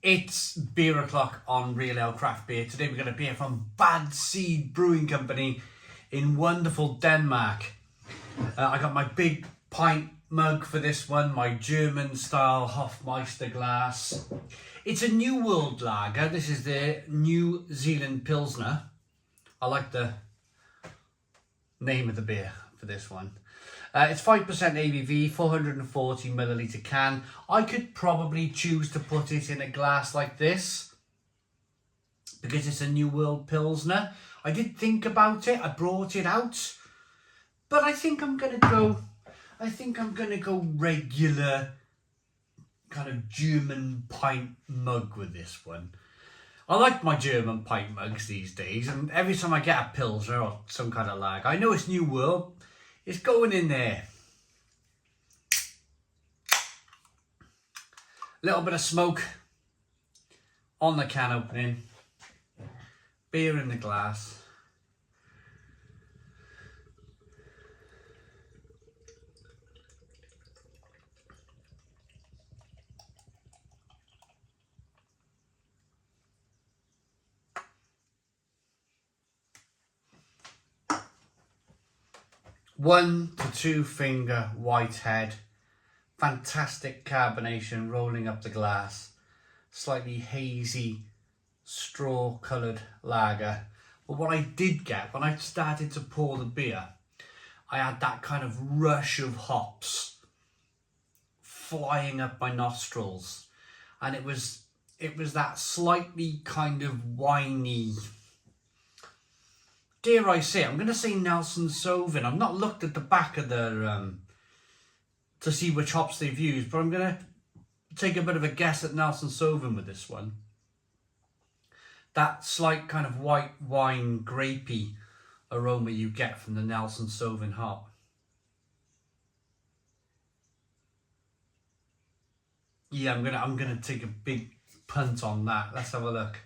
It's beer o'clock on Real Ale Craft Beer. Today we've got a beer from Bad Seed Brewing Company in wonderful Denmark. I got my big pint mug for this one, my German style Hofmeister glass. It's a New World lager. This is the New Zealand Pilsner. I like the name of the beer for this one. It's 5% ABV, 440 milliliter can. I could probably choose to put it in a glass like this because it's a New World Pilsner. I did think about it. I brought it out, but I think I'm gonna go regular kind of German pint mug with this one. I like my German pint mugs these days, and every time I get a Pilsner or some kind of lager, I know it's New World. It's going in there. Little bit of smoke on the can opening. Beer in the glass. One to two finger white head, fantastic carbonation rolling up the glass, slightly hazy straw coloured lager. But what I did get when I started to pour the beer, I had that kind of rush of hops flying up my nostrils, and it was that slightly kind of winey, dare I say, I'm going to say Nelson Sauvin. I've not looked at the back of the to see which hops they've used, but I'm going to take a bit of a guess at Nelson Sauvin with this one. That slight kind of white wine grapey aroma you get from the Nelson Sauvin hop. Yeah, I'm gonna take a big punt on that. Let's have a look.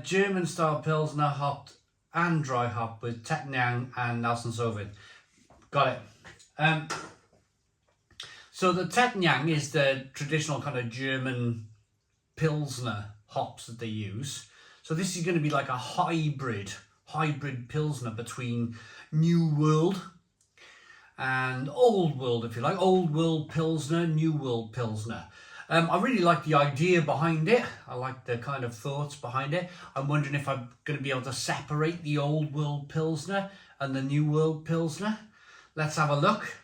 German style Pilsner hopped and dry hop with Tettnang and Nelson Sauvin. Got it. So the Tettnang is the traditional kind of German Pilsner hops that they use. So this is going to be like a hybrid Pilsner between New World and Old World, if you like. Old World Pilsner, New World Pilsner. I really like the idea behind it. I like the kind of thoughts behind it. I'm wondering if I'm going to be able to separate the Old World Pilsner and the New World Pilsner. Let's have a look.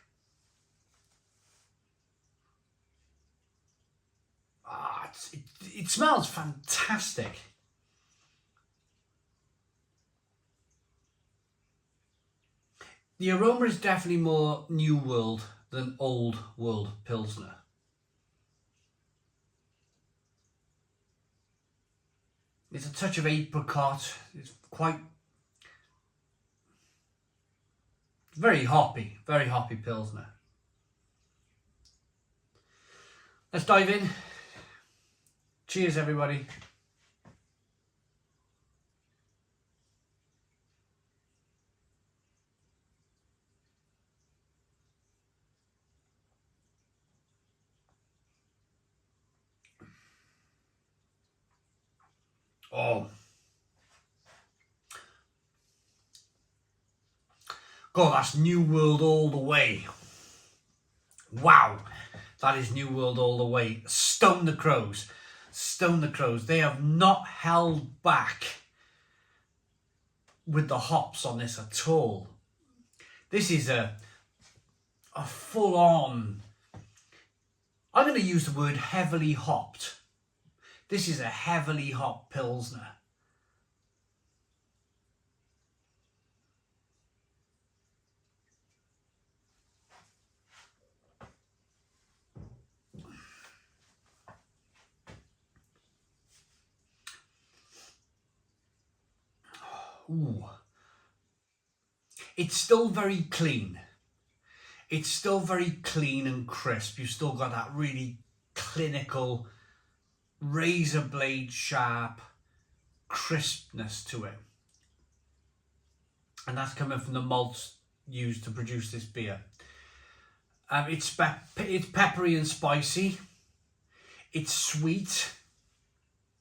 It smells fantastic. The aroma is definitely more New World than Old World Pilsner. It's a touch of apricot. It's very hoppy Pilsner. Let's dive in. Cheers, everybody. Oh. God, that's New World all the way. Wow. That is New World all the way. Stone the Crows. Stone the Crows. They have not held back with the hops on this at all. This is a full-on, I'm going to use the word heavily hopped. This is a heavily hopped Pilsner. Ooh. It's still very clean. It's still very clean and crisp. You've still got that really clinical, razor blade sharp crispness to it. And that's coming from the malts used to produce this beer. It's peppery and spicy. It's sweet.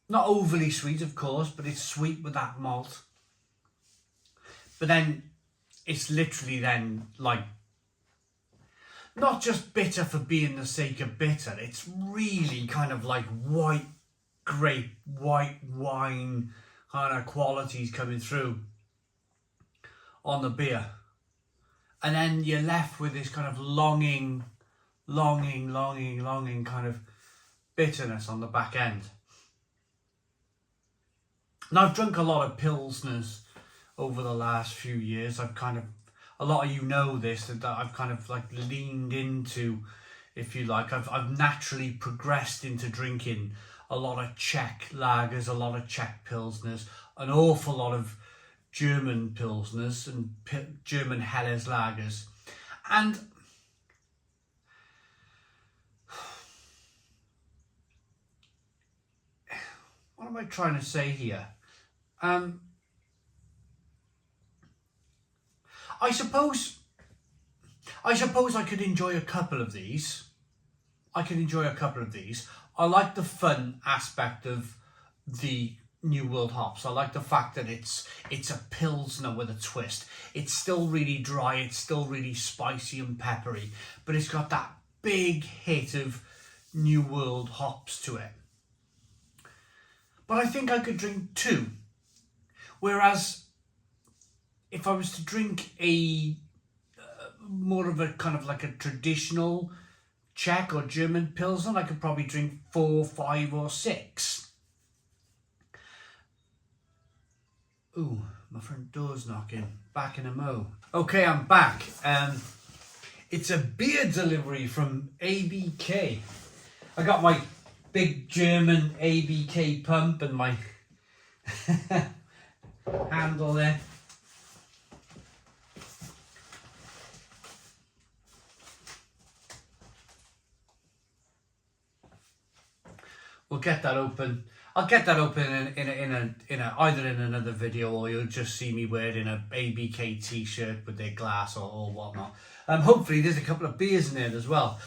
Not overly sweet, of course, but it's sweet with that malt. But then it's literally then like not just bitter for being the sake of bitter. It's really kind of like white grape, white wine kind of qualities coming through on the beer. And then you're left with this kind of longing kind of bitterness on the back end. Now, I've drunk a lot of Pilsners over the last few years. I've kind of, a lot of you know this, that I've kind of like leaned into, if you like, I've naturally progressed into drinking a lot of Czech lagers, a lot of Czech Pilsners, an awful lot of German Pilsners and German Helles lagers. And what am I trying to say here? I suppose I could enjoy a couple of these. I like the fun aspect of the New World hops. I like the fact that it's a Pilsner with a twist. It's still really dry, it's still really spicy and peppery, but it's got that big hit of New World hops to it. But I think I could drink two. Whereas if I was to drink a more of a kind of like a traditional Czech or German Pilsner, I could probably drink 4, 5 or 6. Ooh, my front door's knocking. Back in a mo. Okay, I'm back. It's a beer delivery from ABK. I got my big German ABK pump and my handle there. We'll get that open. I'll get that open in a either in another video, or you'll just see me wearing a ABK t-shirt with their glass or whatnot. Hopefully there's a couple of beers in there as well.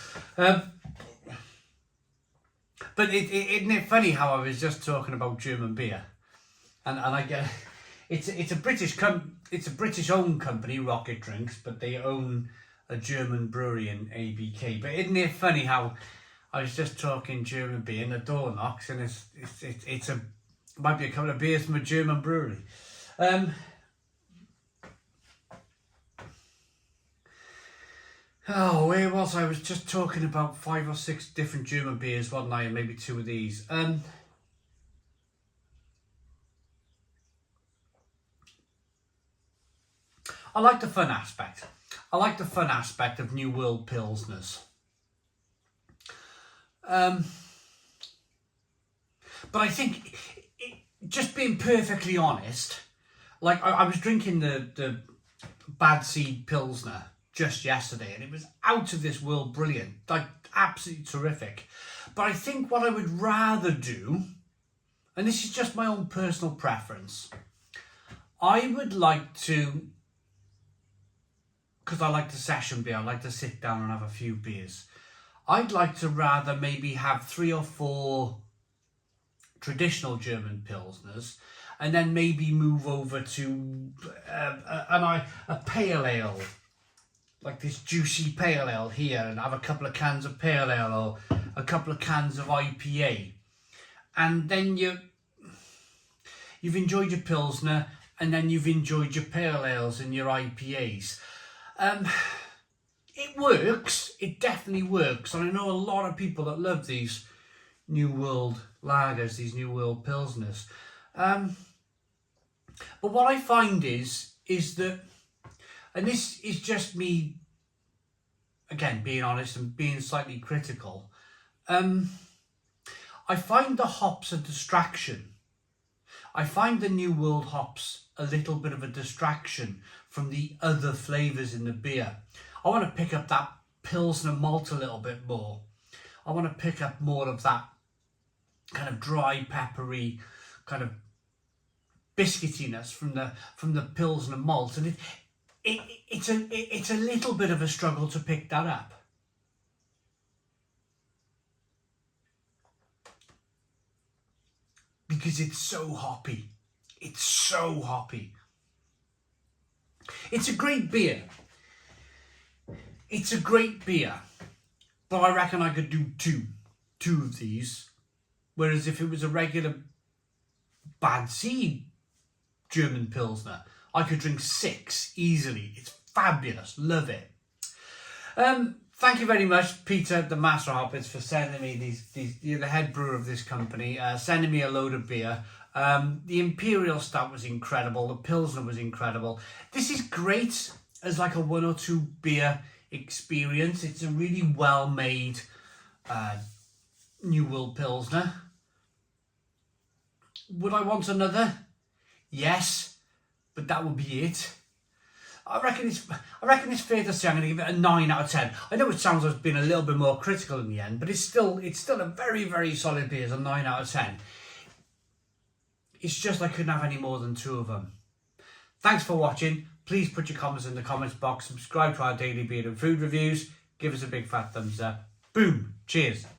But isn't it funny how I was just talking about German beer, and I get it's a British owned company, Rocket Drinks, but they own a German brewery in ABK. But isn't it funny how I was just talking German beer and the door knocks and it might be a couple of beers from a German brewery. Oh, where was I? I was just talking about 5 or 6 different German beers, wasn't I? And maybe 2 of these. I like the fun aspect. I like the fun aspect of New World Pilsners. But I think, just being perfectly honest, like I was drinking the Bad Seed Pilsner just yesterday, and it was out of this world brilliant, like absolutely terrific. But I think what I would rather do, and this is just my own personal preference, I would like to, because I like to session beer, I like to sit down and have a few beers, I'd like to rather maybe have 3 or 4 traditional German Pilsners, and then maybe move over to a pale ale, like this juicy pale ale here, and have a couple of cans of pale ale or a couple of cans of IPA. And then you've enjoyed your Pilsner, and then you've enjoyed your pale ales and your IPAs. It works, it definitely works, and I know a lot of people that love these New World lagers, these New World Pilsners. But what I find is that, and this is just me, again, being honest and being slightly critical, I find the hops a distraction. I find the New World hops a little bit of a distraction from the other flavours in the beer. I want to pick up that Pilsner malt a little bit more. I want to pick up more of that kind of dry, peppery, kind of biscuitiness from the Pilsner malt, and it's a little bit of a struggle to pick that up. because it's so hoppy. It's so hoppy. It's a great beer. It's a great beer, but I reckon I could do two of these. Whereas if it was a regular Bad Seed German Pilsner, I could drink 6 easily. It's fabulous. Love it. Thank you very much, Peter, the Master Hoppers, for sending me these. You're the head brewer of this company, sending me a load of beer. The Imperial Stout was incredible. The Pilsner was incredible. This is great as like a 1 or 2 beer experience. It's a really well-made New World Pilsner. Would I want another? Yes, but that would be it. I reckon it's fair to say I'm going to give it a 9 out of 10. I know it sounds like I've been a little bit more critical in the end, but it's still a very, very solid beer. It's a 9 out of 10. It's just I couldn't have any more than 2 of them. Thanks for watching. Please put your comments in the comments box. Subscribe to our daily beer and food reviews. Give us a big fat thumbs up. Boom. Cheers.